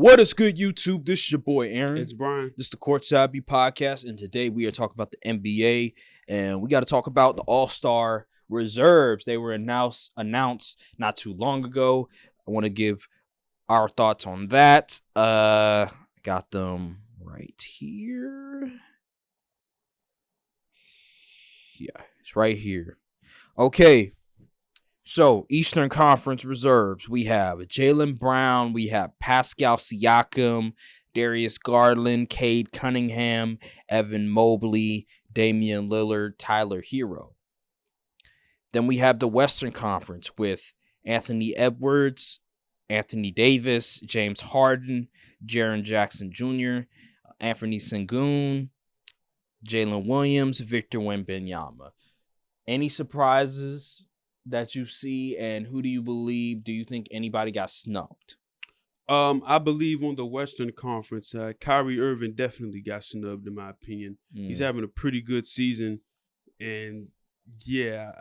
What is good, YouTube? This is your boy, Aaron. It's Brian. This is the Courtside View Podcast, and today we are talking about the NBA, and we got to talk about the All-Star reserves. They were announced not too long ago. I want to give our thoughts on that. Got them right here. Yeah, it's right here. Okay. So, Eastern Conference reserves, we have Jaylen Brown, we have Pascal Siakam, Darius Garland, Cade Cunningham, Evan Mobley, Damian Lillard, Tyler Hero. Then we have the Western Conference with Anthony Edwards, Anthony Davis, James Harden, Jaren Jackson Jr., Anthony Sengun, Jalen Williams, Victor Wembanyama. Any surprises that you see, and who do you believe? Do you think anybody got snubbed? I believe on the Western Conference, Kyrie Irving definitely got snubbed, in my opinion. He's having a pretty good season, and yeah,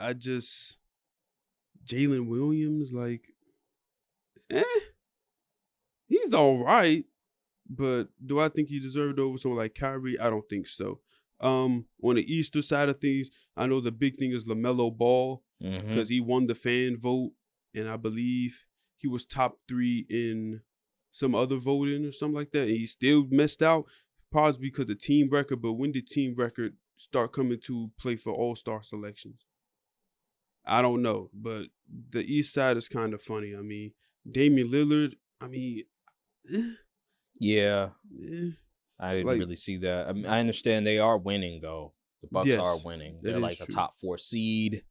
Jalen Williams, he's all right, but do I think he deserved over someone like Kyrie? I don't think so. On the Eastern side of things, I know the big thing is LaMelo Ball, because he won the fan vote, and I believe he was top 3 in some other voting or something like that, and he still missed out, probably because of team record. But when did team record start coming to play for all-star selections? I don't know, but the East side is kind of funny. I mean, Damian Lillard, Yeah. I didn't really see that. I mean, I understand they are winning, though. The Bucks are winning. They're like a top 4 seed.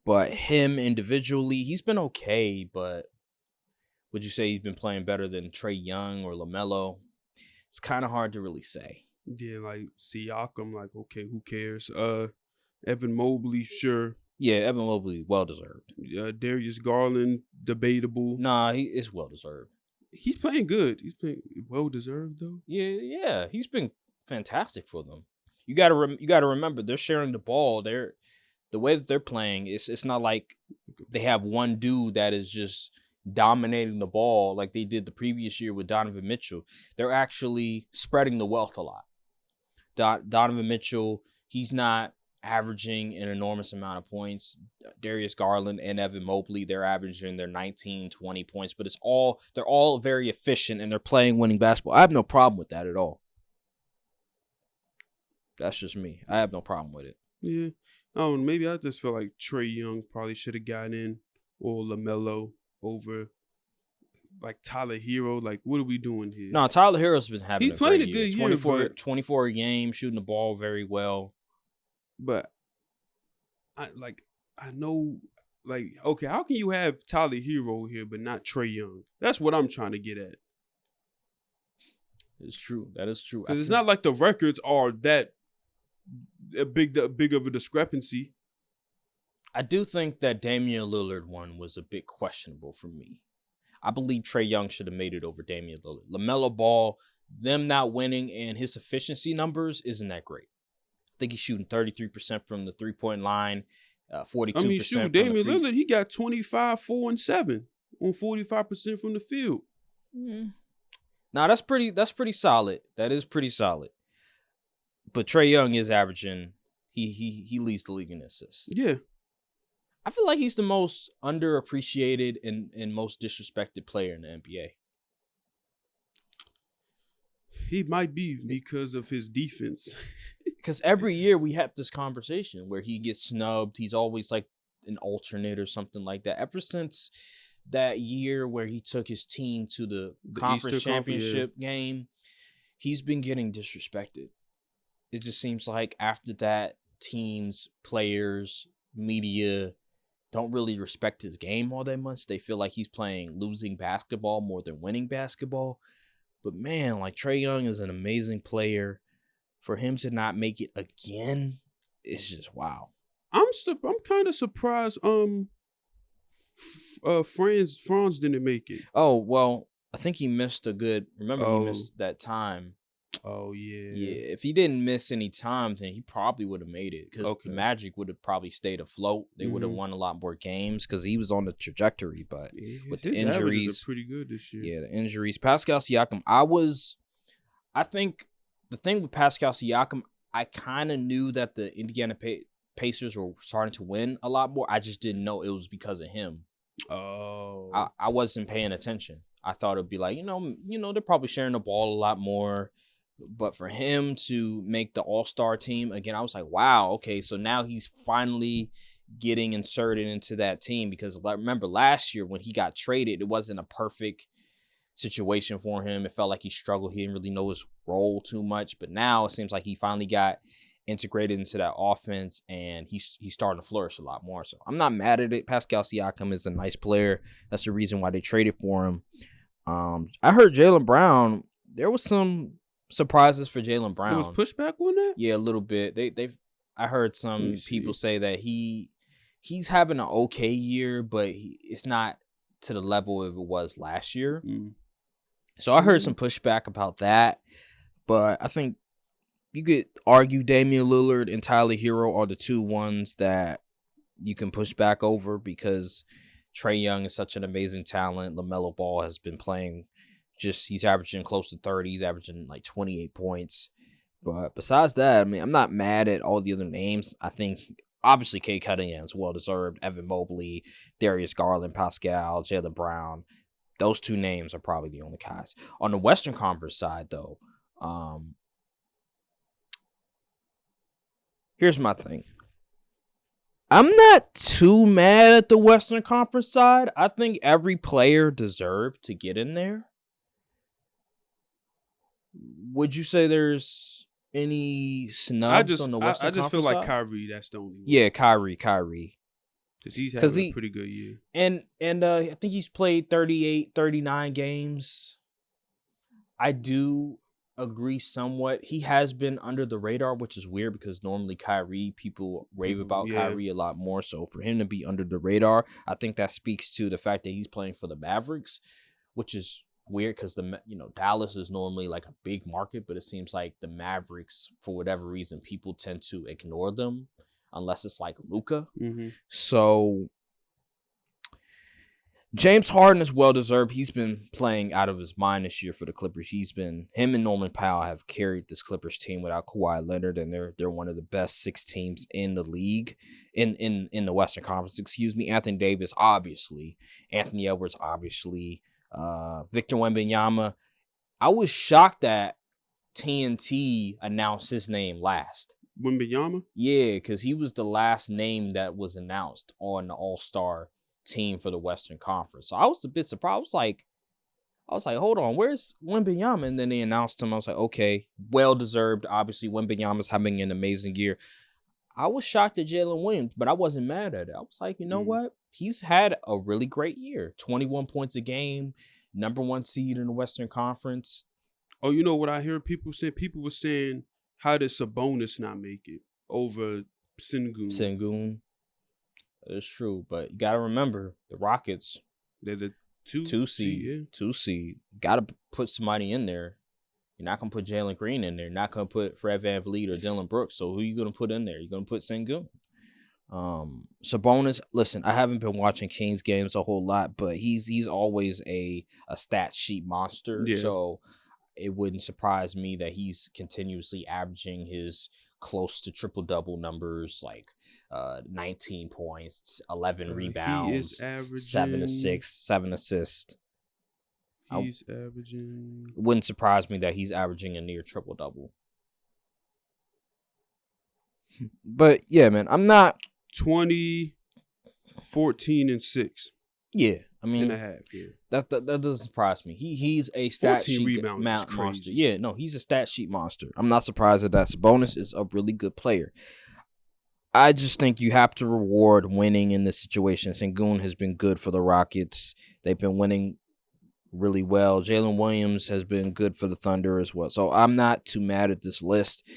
But him individually, he's been okay. But would you say he's been playing better than Trae Young or LaMelo? It's kind of hard to really say. Yeah, like Siakam, okay, who cares? Evan Mobley, sure. Yeah, Evan Mobley, well-deserved. Darius Garland, debatable. Nah, he is well-deserved. He's playing good. He's playing well-deserved, though. Yeah, he's been fantastic for them. You gotta remember, they're sharing the ball. The way that they're playing, it's not like they have one dude that is just dominating the ball like they did the previous year with Donovan Mitchell. They're actually spreading the wealth a lot. Donovan Mitchell, he's not averaging an enormous amount of points. Darius Garland and Evan Mobley, they're averaging their 19, 20 points, but they're all very efficient and they're playing winning basketball. I have no problem with that at all. That's just me. I have no problem with it. Yeah. Oh, maybe I just feel like Trae Young probably should have gotten in, or LaMelo over Tyler Hero. What are we doing here? No, Tyler Hero's been having He's playing a good year. 24 a game, shooting the ball very well. But I know, okay, how can you have Tyler Hero here but not Trae Young? That's what I'm trying to get at. It's true. That is true. Because it's not like the records are that big of a discrepancy. I do think that Damian Lillard one was a bit questionable for me. I believe Trae Young should have made it over Damian Lillard. LaMelo Ball, them not winning, and his efficiency numbers isn't that great. I think he's shooting 33% from the three-point line, 42%. Damian Lillard, he got 25, 4, and 7 on 45% from the field. Now that's pretty solid. That is pretty solid. But Trae Young is averaging. He leads the league in assists. Yeah, I feel like he's the most underappreciated and most disrespected player in the NBA. He might be because of his defense. Because every year we have this conversation where he gets snubbed. He's always like an alternate or something like that. Ever since that year where he took his team to the conference championship game, he's been getting disrespected. It just seems like after that, teams, players, media don't really respect his game all that much. They feel like he's playing losing basketball more than winning basketball. But man, Trae Young is an amazing player. For him to not make it again, it's just wow. I'm kind of surprised. Franz didn't make it. Oh well, I think he missed a good. Remember, he missed that time. Oh, yeah. Yeah, if he didn't miss any time, then he probably would have made it because the Magic would have probably stayed afloat. They would have won a lot more games because he was on the trajectory. But with the his injuries, averages are pretty good this year. Yeah, the injuries. Pascal Siakam, I think the thing with Pascal Siakam, I kind of knew that the Indiana Pacers were starting to win a lot more. I just didn't know it was because of him. Oh. I wasn't paying attention. I thought it'd be like, they're probably sharing the ball a lot more. But for him to make the All-Star team, again, I was like, wow, okay, so now he's finally getting inserted into that team. Because remember last year when he got traded, it wasn't a perfect situation for him. It felt like he struggled. He didn't really know his role too much. But now it seems like he finally got integrated into that offense, and he's starting to flourish a lot more. So I'm not mad at it. Pascal Siakam is a nice player. That's the reason why they traded for him. I heard Jaylen Brown, there was some surprises for Jaylen Brown. There was pushback on that? Yeah, a little bit. I heard some people say that he's having an okay year, but it's not to the level of it was last year. So I heard some pushback about that, but I think you could argue Damian Lillard and Tyler Hero are the two ones that you can push back over because Trae Young is such an amazing talent. LaMelo Ball has been playing he's averaging close to 30. He's averaging like 28 points. But besides that, I mean, I'm not mad at all the other names. I think, obviously, Cade Cunningham is well-deserved. Evan Mobley, Darius Garland, Pascal, Jaylen Brown. Those two names are probably the only guys. On the Western Conference side, though, here's my thing. I'm not too mad at the Western Conference side. I think every player deserved to get in there. Would you say there's any snubs on the Western Conference I just feel like side? Kyrie, that's the only one. Yeah, Kyrie. Because he's having a pretty good year. And I think he's played 38, 39 games. I do agree somewhat. He has been under the radar, which is weird because normally people rave about Kyrie a lot more. So for him to be under the radar, I think that speaks to the fact that he's playing for the Mavericks, which is weird because Dallas is normally like a big market, but it seems like the Mavericks, for whatever reason, people tend to ignore them unless it's like Luka. So James Harden is well deserved. He's been playing out of his mind this year for the Clippers. Him and Norman Powell have carried this Clippers team without Kawhi Leonard, and they're one of the best 6 teams in the league in the Western Conference. Excuse me. Anthony Davis, obviously. Anthony Edwards, obviously. Victor Wembanyama. I was shocked that TNT announced his name last. Wembanyama? Yeah, because he was the last name that was announced on the All-Star team for the Western Conference. So I was a bit surprised. I was like, hold on, where's Wembanyama? And then they announced him. I was like, okay, well-deserved. Obviously, Wembanyama's having an amazing year. I was shocked at Jalen Williams, but I wasn't mad at it. I was like, you know what? He's had a really great year. 21 points a game, number 1 seed in the Western Conference. Oh, you know what I hear people say? People were saying, how did Sabonis not make it over Sengun? That's true, but you got to remember, the Rockets, they're the 2 seed. 2 seed. Got to put somebody in there. You're not going to put Jalen Green in there. You're not going to put Fred VanVleet or Dylan Brooks. So who are you going to put in there? You're going to put Sengun. Sabonis, listen, I haven't been watching Kings games a whole lot, but he's always a stat sheet monster. Yeah. So it wouldn't surprise me that he's continuously averaging his close to triple-double numbers, like 19 points, 11 rebounds, 7 assists. He's averaging... It wouldn't surprise me that he's averaging a near triple-double. But, yeah, man, I'm not... 20, 14, and 6. Yeah, I mean... And a half, yeah. That doesn't surprise me. He's a stat sheet monster. Yeah, no, he's a stat sheet monster. I'm not surprised at that. Sabonis is a really good player. I just think you have to reward winning in this situation. Sengun has been good for the Rockets. They've been winning really well. Jalen Williams has been good for the Thunder as well. So I'm not too mad at this list.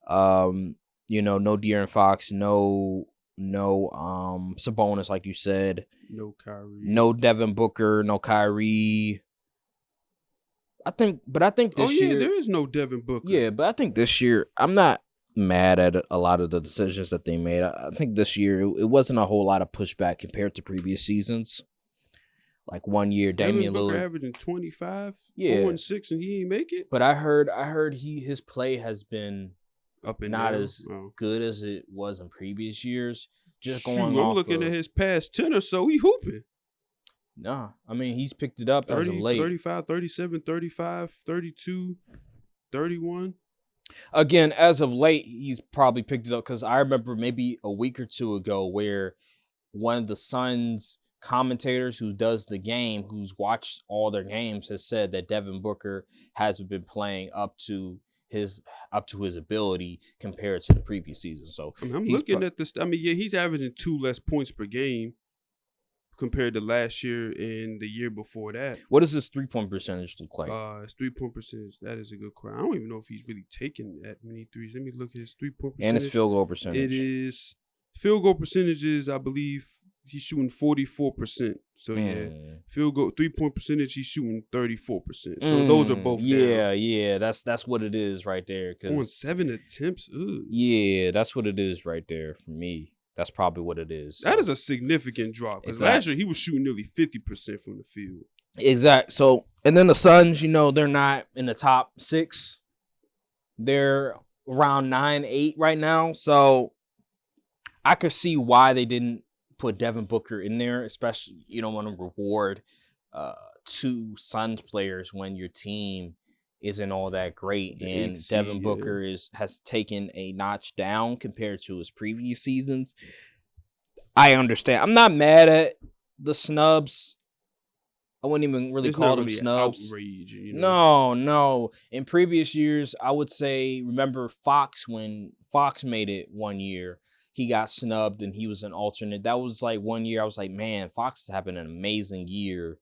No De'Aaron Fox, no Sabonis, like you said. No Kyrie. No Devin Booker, no Kyrie. I think this year. There is no Devin Booker. Yeah, but I think this year I'm not mad at a lot of the decisions that they made. I think this year it wasn't a whole lot of pushback compared to previous seasons. Like 1 year, Damian Devin Booker Lillard averaging 25, 4 Yeah. and 6, and he ain't make it. But I heard his play has been Up and not down. as good as it was in previous years. Just Shoot, going I'm off looking of, at his past 10 or so. He hooping. Nah, I mean he's picked it up as 30, of late. 35, 37, 35, 32, 31. Again, as of late, he's probably picked it up because I remember maybe a week or two ago where one of the Suns commentators who does the game, who's watched all their games, has said that Devin Booker hasn't been playing up to his ability compared to the previous season. So I mean, I'm looking at this. I mean, yeah, he's averaging 2 less points per game compared to last year and the year before that. What does his 3-point percentage look like? His 3-point percentage, that is a good question. I don't even know if he's really taking that many threes. Let me look at his 3-point percentage. And his field goal percentage. It is field goal percentages, I believe he's shooting 44%. So yeah, field goal 3-point percentage, he's shooting 34%. So those are both down. Yeah, that's what it is right there. On 7 attempts. Ugh. Yeah, that's what it is right there for me. That's probably what it is. That is a significant drop. Because last year he was shooting nearly 50% from the field. Exact. So, and then the Suns, they're not in the top 6. They're around 9-8 right now. So I could see why they didn't put Devin Booker in there, especially you don't want to reward 2 Suns players when your team isn't all that great, and Devin Booker has taken a notch down compared to his previous seasons. I understand. I'm not mad at the snubs. I wouldn't even really call them snubs. Outrage, No. In previous years, I would say, remember Fox, when Fox made it 1 year, he got snubbed and he was an alternate. That was like 1 year I was like, man, Fox is having an amazing year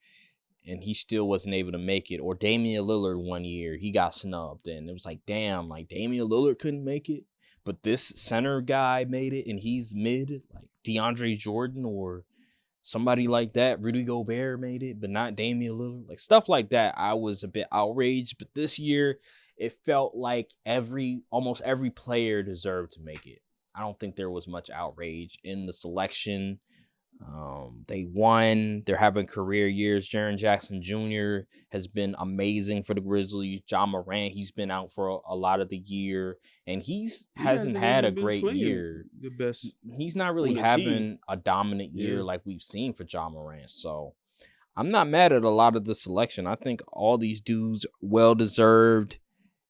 and he still wasn't able to make it. Or Damian Lillard 1 year, he got snubbed. And it was like, damn, like Damian Lillard couldn't make it. But this center guy made it and he's mid, like DeAndre Jordan or somebody like that. Rudy Gobert made it, but not Damian Lillard. Like stuff like that, I was a bit outraged. But this year, it felt like almost every player deserved to make it. I don't think there was much outrage in the selection. They won. They're having career years. Jaren Jackson Jr. has been amazing for the Grizzlies. Ja Morant, he's been out for a lot of the year, and he hasn't had a great year. The best. He's not really having a dominant year like we've seen for Ja Morant. So I'm not mad at a lot of the selection. I think all these dudes well-deserved,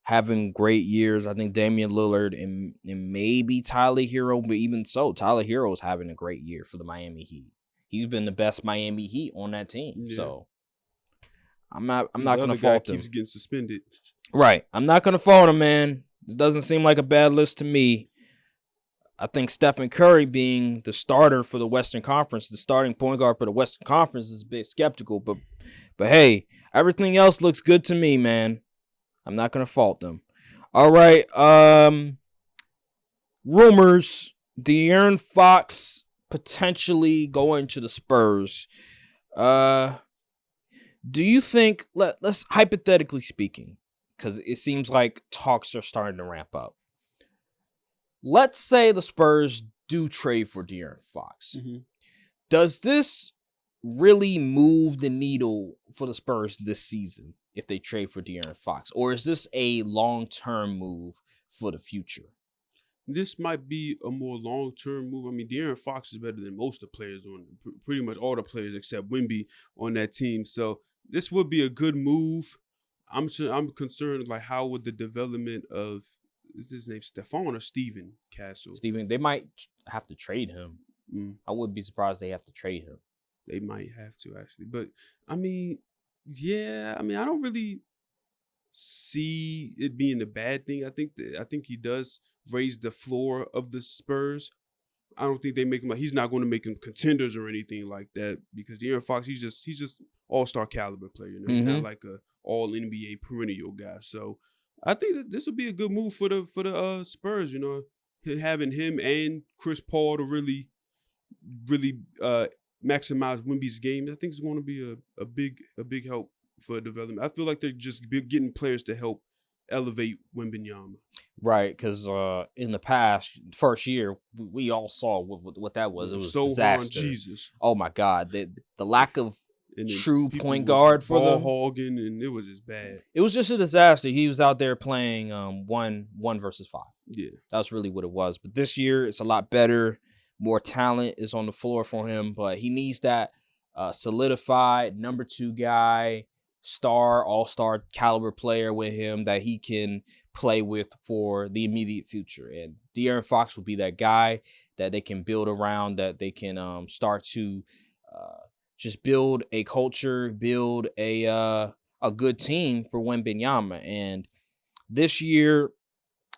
having great years. I think Damian Lillard and maybe Tyler Hero, but even so, Tyler Hero is having a great year for the Miami Heat. He's been the best Miami Heat on that team. Yeah. So I'm not going to fault him. Keeps getting suspended. Right. I'm not going to fault him, man. It doesn't seem like a bad list to me. I think Stephen Curry being the starter for the Western Conference, the starting point guard for the Western Conference, is a bit skeptical, but hey, everything else looks good to me, man. I'm not going to fault them. All right. Rumors. De'Aaron Fox potentially going to the Spurs. Do you think, let's hypothetically speaking, because it seems like talks are starting to ramp up. Let's say the Spurs do trade for De'Aaron Fox. Mm-hmm. Does this really move the needle for the Spurs this season if they trade for De'Aaron Fox? Or is this a long-term move for the future? This might be a more long-term move. I mean, De'Aaron Fox is better than most of the players on pretty much all the players except Wemby on that team. So this would be a good move. I'm concerned, like, how would the development of, is his name Stephon or Steven Castle? Steven, they might have to trade him. I wouldn't be surprised they have to trade him. They might have to, actually. But, I mean, yeah, I don't really see it being a bad thing. I think he does raise the floor of the Spurs. I don't think they make him like, he's not going to make him contenders or anything like that, because De'Aaron Fox, he's just all-star caliber player. You know? He's not like a all-NBA perennial guy. So I think that this would be a good move for the Spurs. You know, having him and Chris Paul to really maximize Wemby's game. I think it's going to be a big help for development. I feel like they're just getting players to help elevate Wembanyama. Right, because in the past, first year, we all saw what that was. It was disaster. Jesus. Oh, my God. The lack of true point was guard for ball them. hogging, and it was just bad. It was just a disaster. He was out there playing 1 versus 5. Yeah. That's really what it was. But this year, it's a lot better. More talent is on the floor for him, but he needs that solidified number 2 guy, all-star caliber player with him that he can play with for the immediate future. And De'Aaron Fox will be that guy that they can build around, that they can start to just build a culture, build a good team for Wembanyama. And this year,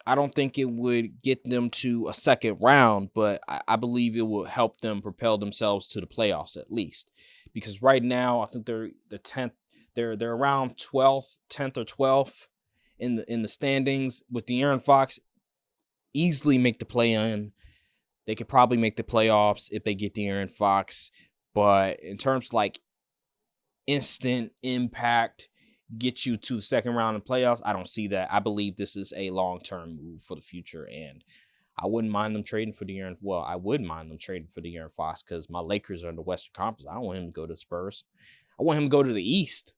I don't think it would get them to a second round, but I believe it will help them propel themselves to the playoffs at least. Because right now, I think they're the 10th. They're around 12th, 10th or 12th in the standings. With De'Aaron Fox, easily make the play-in. They could probably make the playoffs if they get De'Aaron Fox. But in terms of like instant impact, get you to the second round of playoffs, I don't see that. I believe this is a long-term move for the future, and I wouldn't mind them trading for De'Aaron. Well, I would mind them trading for De'Aaron Fox because my Lakers are in the Western Conference. I don't want him to go to the Spurs. I want him to go to the East.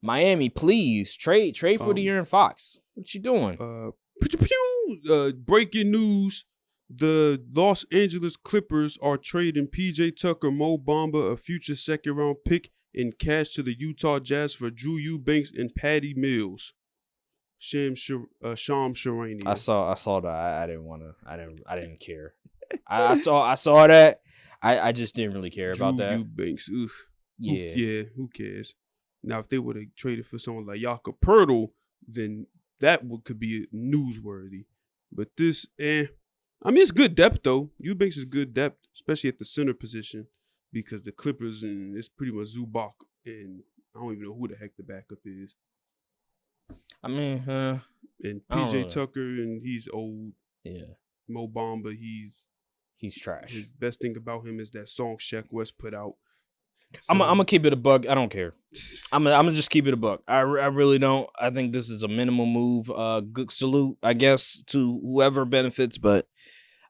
Miami, please trade for De'Aaron Fox. What you doing? Breaking news. The Los Angeles Clippers are trading P.J. Tucker, Mo Bamba, a future second-round pick, in cash to the Utah Jazz for Drew Eubanks and Patty Mills. Sham Charania. I saw that. I didn't want to. I didn't care. I saw that. I just didn't really care about that. Eubanks. Ugh. Yeah. Who cares? Now, if they would have traded for someone like Jakob Poeltl, then that could be newsworthy. But this, I mean, it's good depth, though. Eubanks is good depth, especially at the center position, because the Clippers, and it's pretty much Zubac, and I don't even know who the heck the backup is. I mean, and PJ Tucker, and he's old. Yeah. Mo Bamba, he's trash. His best thing about him is that song Sheck West put out. So, I'm gonna keep it a buck. I don't care. I'm gonna just keep it a buck. I really don't. I think this is a minimal move. Good salute, I guess, to whoever benefits, but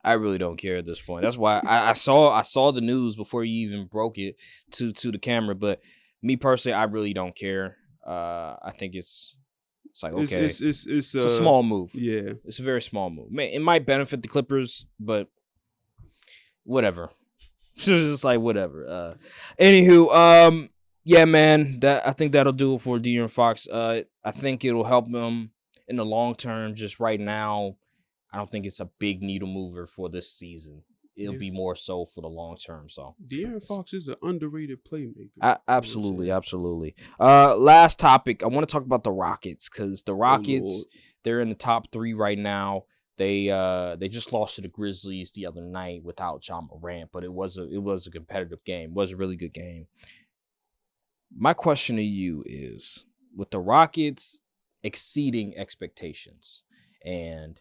I really don't care at this point. That's why I saw the news before you even broke it to the camera. But me personally, I really don't care. I think it's like, okay, it's a small move. Yeah, it's a very small move. It might benefit the Clippers, but whatever. It's just like whatever. Anywho, yeah, man. I think that'll do it for De'Aaron Fox. I think it'll help him in the long term. Just right now, I don't think it's a big needle mover for this season. It'll be more so for the long term. So De'Aaron Fox is an underrated playmaker. Absolutely. Last topic. I want to talk about the Rockets because the Rockets, they're in the top 3 right now. They just lost to the Grizzlies the other night without Ja Morant, but it was a competitive game. It was a really good game. My question to you is, with the Rockets exceeding expectations, and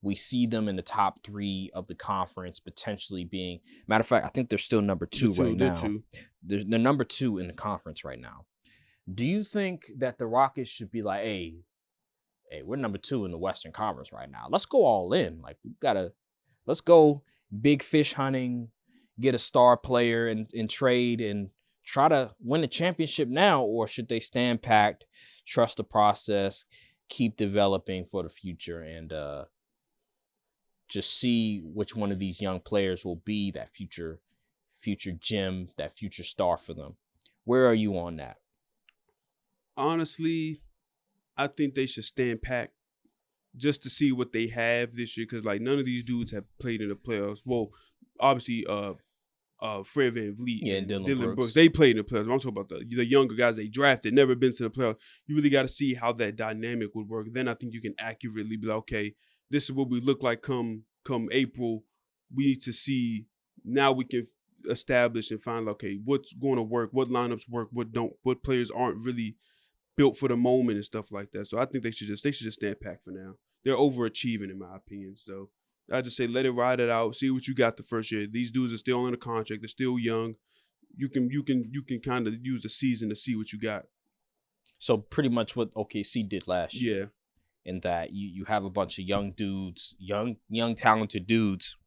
we see them in the top 3 of the conference potentially being, matter of fact, I think they're still number 2 right now. They're number 2 in the conference right now. Do you think that the Rockets should be like, hey, we're number 2 in the Western Conference right now. Let's go all in. Like, let's go big fish hunting, get a star player and trade and try to win the championship now? Or should they stand packed, trust the process, keep developing for the future, and just see which one of these young players will be that future gem, that future star for them? Where are you on that? Honestly, I think they should stand packed just to see what they have this year, because like none of these dudes have played in the playoffs. Well, obviously, Fred VanVleet and Dylan Brooks, they played in the playoffs. I'm talking about the younger guys they drafted, never been to the playoffs. You really got to see how that dynamic would work. Then I think you can accurately be like, okay, this is what we look like come April. We need to see, now we can establish and find, okay, what's going to work, what lineups work, what don't, what players aren't really built for the moment and stuff like that. So I think they should just stand packed for now. They're overachieving in my opinion. So I just say let it ride it out. See what you got the first year. These dudes are still in a contract. They're still young. You can kind of use the season to see what you got. So pretty much what OKC did last year. Yeah. In that you have a bunch of young dudes, young talented dudes,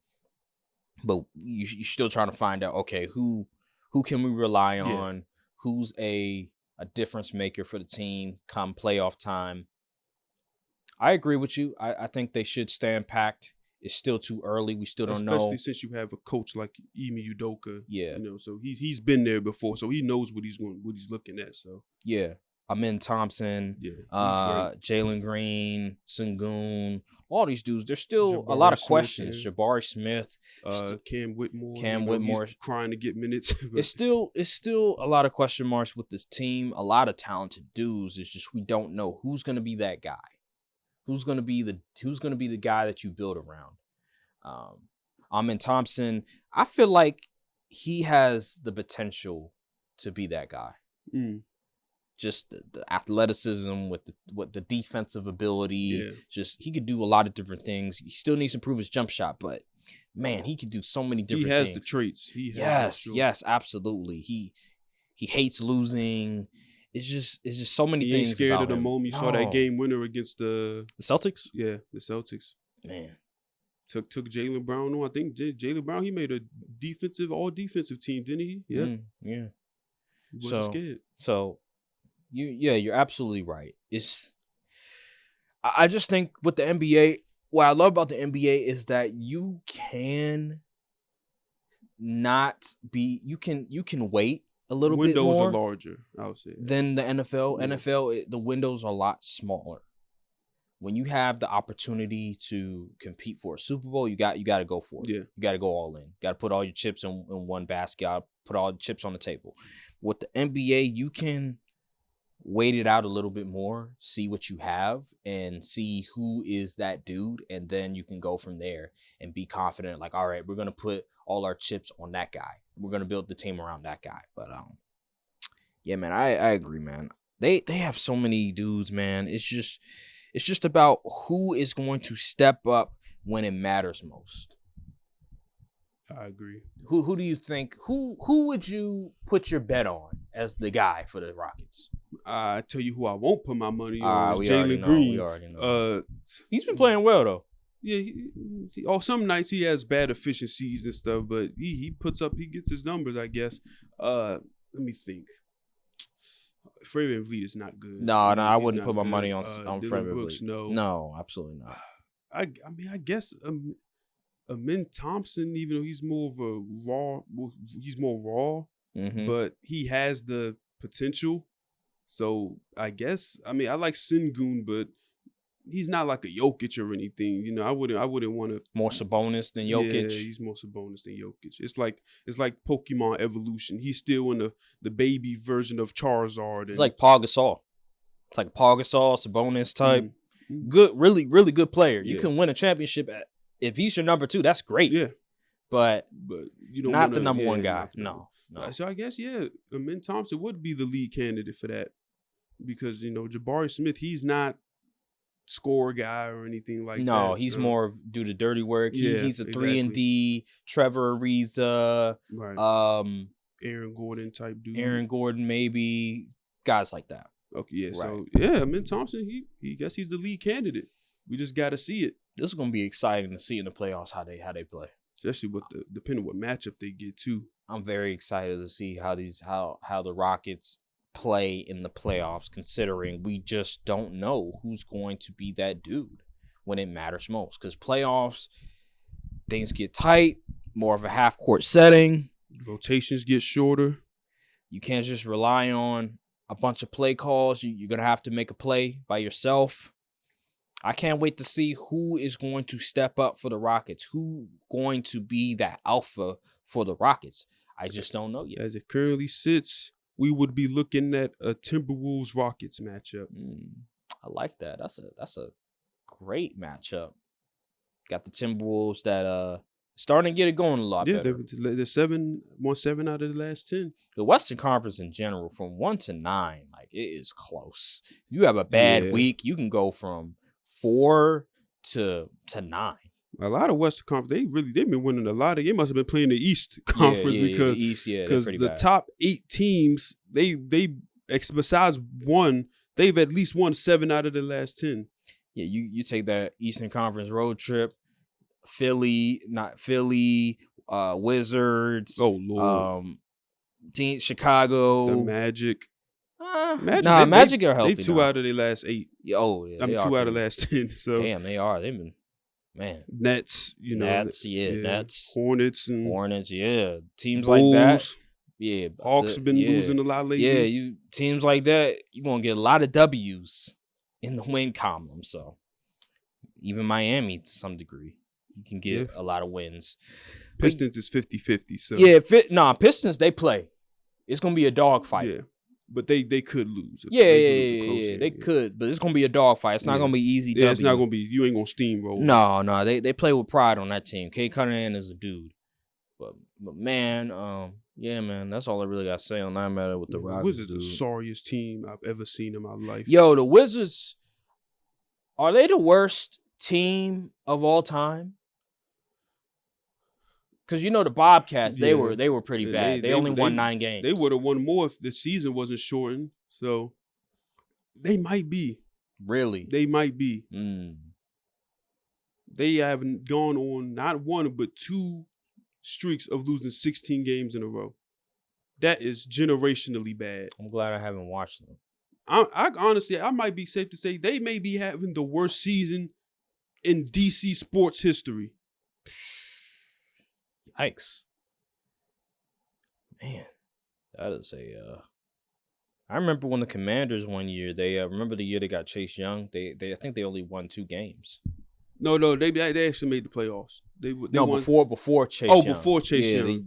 but you're still trying to find out, okay, who can we rely on? Who's a difference maker for the team come playoff time? I agree with you. I think they should stand packed. It's still too early. We still don't know. Especially since you have a coach like Ime Udoka. Yeah. So he's been there before, so he knows what he's looking at. So yeah. Amin Thompson, Jalen Green, Sengun, all these dudes. There's still a lot of questions. Jabari Smith, Cam Whitmore. Whitmore he's crying to get minutes. It's still a lot of question marks with this team. A lot of talented dudes. It's just we don't know who's gonna be that guy. Who's gonna be the guy that you build around? Amin Thompson. I feel like he has the potential to be that guy. Just the athleticism with the defensive ability. Just he could do a lot of different things. He still needs to improve his jump shot, but man, he could do so many different things. He has the traits. Yes, absolutely. He hates losing. It's just so many things. He ain't scared of the him. moment. You saw that game winner against the Celtics. Yeah, the Celtics. Man, took Jaylen Brown on. I think Jaylen Brown. He made a all defensive team, didn't he? Yeah. Yeah. He wasn't scared. So. You're absolutely right. I just think with the NBA, what I love about the NBA is that you can wait a little bit more. Windows are larger, I would say, than the NFL. Yeah. NFL, the windows are a lot smaller. When you have the opportunity to compete for a Super Bowl, you got to go for it. Yeah. You got to go all in. You got to put all your chips in one basket. Put all the chips on the table. With the NBA, you can wait it out a little bit more, see what you have, and see who is that dude, and then you can go from there and be confident. Like, all right, we're gonna put all our chips on that guy. We're gonna build the team around that guy. But yeah, man, I agree, man. They have so many dudes, man. It's just about who is going to step up when it matters most. I agree. Who do you think? Who would you put your bet on as the guy for the Rockets? I tell you who I won't put my money on is Jalen Green. We already know. He's been playing well though. Yeah, some nights he has bad efficiencies and stuff, but he gets his numbers, I guess. Let me think. Fred VanVleet is not good. No, I wouldn't put my money on Fred Brooks, VanVleet. No, absolutely not. I mean, I guess Amin Thompson, even though he's more raw, but he has the potential. So I guess, I mean, I like Sengun, but he's not like a Jokic or anything. You know, I wouldn't want to. More Sabonis than Jokic. Yeah, he's more Sabonis than Jokic. It's like Pokemon evolution. He's still in the baby version of Charizard. It's like Paul Gasol. It's like Paul Gasol, Sabonis type. Good, really, really good player. You can win a championship if he's your number 2. That's great. Yeah, but you don't not the number 1 guy. No. So I guess Amin Thompson would be the lead candidate for that because Jabari Smith, he's not score guy or anything like that. No, he's more do the dirty work. He's a 3-and-D, Trevor Ariza, right. Aaron Gordon type dude. Aaron Gordon, maybe guys like that. Okay, yeah. Right. So Amin Thompson, he guess he's the lead candidate. We just got to see it. This is gonna be exciting to see in the playoffs how they play. Especially depending what matchup they get too. I'm very excited to see how the Rockets play in the playoffs, considering we just don't know who's going to be that dude when it matters most. Because playoffs, things get tight, more of a half-court setting. Rotations get shorter. You can't just rely on a bunch of play calls. You're going to have to make a play by yourself. I can't wait to see who is going to step up for the Rockets. Who going to be that alpha for the Rockets? I just don't know yet. As it currently sits, we would be looking at a Timberwolves-Rockets matchup. I like that. That's a great matchup. Got the Timberwolves that starting to get it going a lot better. They're 7 out of the last 10. The Western Conference in general, from 1 to 9, like it is close. If you have a bad week, you can go from 4 to 9. A lot of Western Conference, they've been winning a lot. They must have been playing the East Conference because the East, the top 8 teams, they besides one, they've at least won 7 out of the last 10. Yeah, you take that Eastern Conference road trip, Philly, Wizards. Oh Lord, Chicago, the Magic. Magic are healthy. They 2 out of their last 8. Yeah, yeah, I'm 2 out of the last 10. So damn, they are. They've been Nets, Nets, Nets, Hornets, yeah. Teams Bulls, like that. Yeah, Hawks been losing a lot lately. Yeah, teams like that, you're gonna get a lot of W's in the win column. So even Miami to some degree, you can get a lot of wins. Pistons is 50-50. So Pistons, they play. It's gonna be a dogfight. Yeah. But they could lose. They could, but it's gonna be a dogfight. It's not gonna be easy. Yeah, it's not gonna be. You ain't gonna steamroll. No, they play with pride on that team. Kate Cunningham is a dude, but man, man, that's all I really got to say on that matter with the Rockets. Wizards, the sorriest team I've ever seen in my life. Yo, the Wizards, are they the worst team of all time? Because the Bobcats, they were pretty bad. They only won 9 games. They would have won more if the season wasn't shortened. So they might be. Really? They might be. They haven't gone on not 1 but 2 streaks of losing 16 games in a row. That is generationally bad. I'm glad I haven't watched them. I honestly, I might be safe to say they may be having the worst season in DC sports history. Yikes. Man, that is I remember when the Commanders one year, remember the year they got Chase Young? I think they only won 2 games. No, they actually made the playoffs. They won. before Chase Young. Before Chase Young.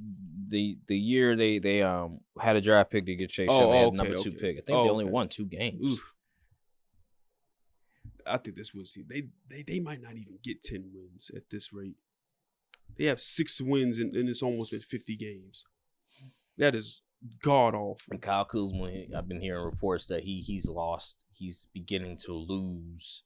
The year they had a draft pick to get Chase Young. They had number 2 pick. I think they only won 2 games. Oof. I think this was they might not even get 10 wins at this rate. They have 6 wins and it's almost been 50 games. That is god awful. And Kyle Kuzma, I've been hearing reports that he's lost. He's beginning to lose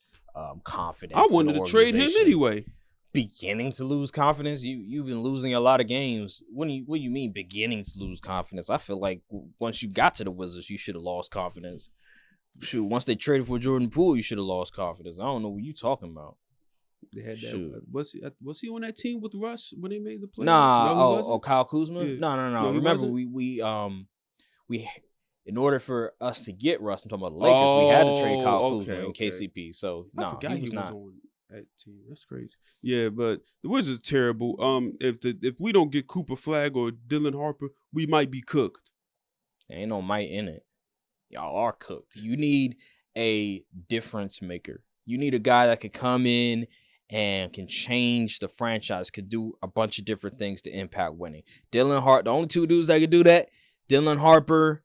confidence. I wanted to trade him anyway. Beginning to lose confidence? You've been losing a lot of games. What do you mean beginning to lose confidence? I feel like once you got to the Wizards, you should have lost confidence. Shoot, once they traded for Jordan Poole, you should have lost confidence. I don't know what you talking about. They had that. Was he on that team with Russ when they made the playoffs? Nah. Kyle Kuzma? Yeah. No. Remember, we in order for us to get Russ, I'm talking about the Lakers, we had to trade Kyle Kuzma and KCP. So I forgot he was not on that team. That's crazy. Yeah, but the Wizards are terrible. If we don't get Cooper Flag or Dylan Harper, we might be cooked. There ain't no might in it. Y'all are cooked. You need a difference maker. You need a guy that could come in and can change the franchise, could do a bunch of different things to impact winning. The only 2 dudes that could do that, Dylan Harper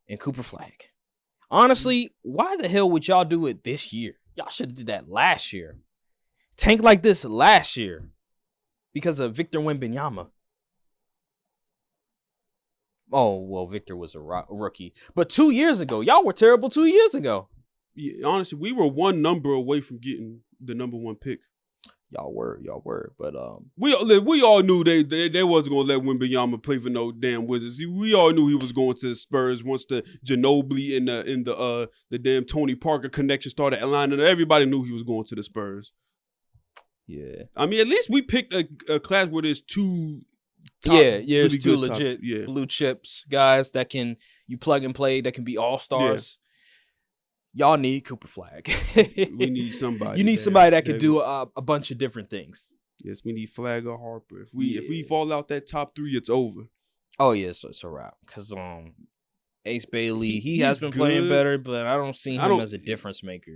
and Cooper Flag. Honestly, why the hell would y'all do it this year? Y'all should have did that last year. Tank like this last year because of Victor Wembanyama. Oh, well, Victor was a rookie. But 2 years ago, y'all were terrible 2 years ago. Yeah, honestly, we were 1 number away from getting the number 1 pick. Y'all were, but we all knew they wasn't gonna let Wembanyama play for no damn Wizards. We all knew he was going to the Spurs once the Ginobili and the damn Tony Parker connection started aligning. Everybody knew he was going to the Spurs. Yeah, I mean, at least we picked a class where there's 2. It's 2 legit blue chips guys that can you plug and play, that can be all stars. Y'all need Cooper Flag. We need somebody. You need somebody that can do a bunch of different things. Yes, we need Flag or Harper. If we fall out that top 3, it's over. Oh yeah, so it's a wrap. Because Ace Bailey, he has been playing better, but I don't see him as a difference maker.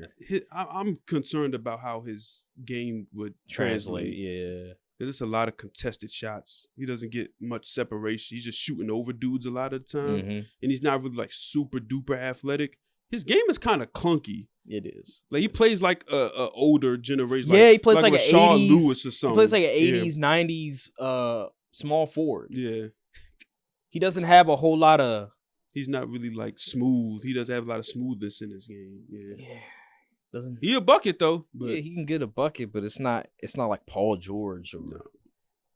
I'm concerned about how his game would translate. Yeah. There's a lot of contested shots. He doesn't get much separation. He's just shooting over dudes a lot of the time. And he's not really like super duper athletic. His game is kind of clunky. It is. Like he plays like a older generation. Yeah, he plays like an Rashard 80s Lewis or something. He plays like an 80s, 90s small forward. Yeah. He doesn't have a whole lot of. He's not really like smooth. He doesn't have a lot of smoothness in his game. Yeah. Doesn't he a bucket though? But yeah, he can get a bucket, but it's not like Paul George or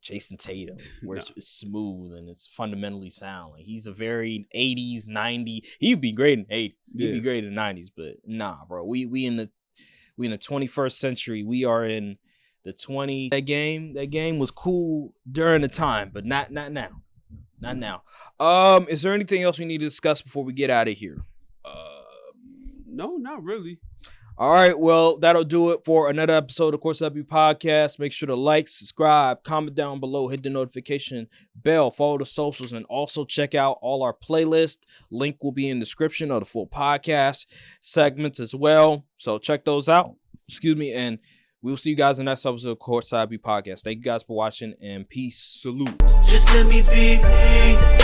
Jason Tatum, where it's smooth and it's fundamentally sound. Like he's a very 80s, 90s. He'd be great in 80s. He'd be great in 90s, but nah, bro. We in the 21st century. We are in the 20s. That game was cool during the time, but not now. Not now. Is there anything else we need to discuss before we get out of here? No, not really. All right, well, that'll do it for another episode of Courtside View Podcast. Make sure to like, subscribe, comment down below, hit the notification bell, follow the socials, and also check out all our playlists. Link will be in the description of the full podcast segments as well. So check those out. And we will see you guys in the next episode of Courtside View Podcast. Thank you guys for watching, and peace. Salute. Just let me be me.